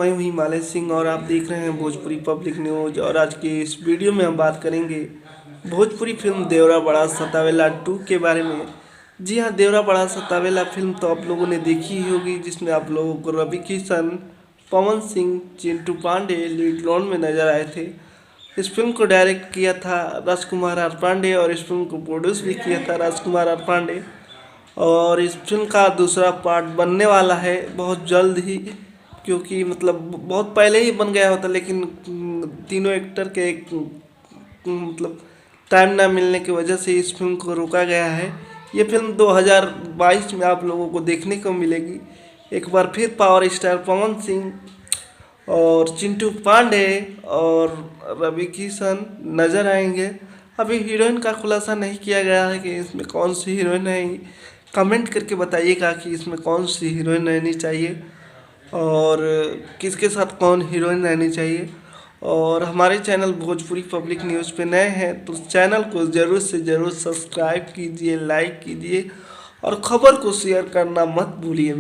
मैं हूं हिमालय सिंह और आप देख रहे हैं भोजपुरी पब्लिक न्यूज। और आज के इस वीडियो में हम बात करेंगे भोजपुरी फिल्म देवरा बड़ा सतावेला 2 के बारे में। जी हां, देवरा बड़ा सतावेला फिल्म तो आप लोगों ने देखी ही होगी, जिसमें आप लोगों को रवि किशन, पवन सिंह, चिंटू पांडे लीड रोल में नजर आए थे। इस फिल्म को डायरेक्ट किया था राजकुमार आर पांडे और इस फिल्म को प्रोड्यूस भी किया था राजकुमार आर पांडे। और इस फिल्म का दूसरा पार्ट बनने वाला है बहुत जल्द ही, क्योंकि मतलब बहुत पहले ही बन गया होता, लेकिन तीनों एक्टर के मतलब टाइम ना मिलने की वजह से इस फिल्म को रोका गया है। ये फिल्म 2022 में आप लोगों को देखने को मिलेगी। एक बार फिर पावर स्टार पवन सिंह और चिंटू पांडे और रवि किशन नजर आएंगे। अभी हीरोइन का खुलासा नहीं किया गया है कि इसमें कौन सी हीरोइन है। कमेंट करके बताइएगा कि इसमें कौन सी हीरोइन रहनी चाहिए और किसके साथ कौन हीरोइन रहनी चाहिए। और हमारे चैनल भोजपुरी पब्लिक न्यूज़ पे नए हैं तो चैनल को ज़रूर से ज़रूर सब्सक्राइब कीजिए, लाइक कीजिए और ख़बर को शेयर करना मत भूलिए।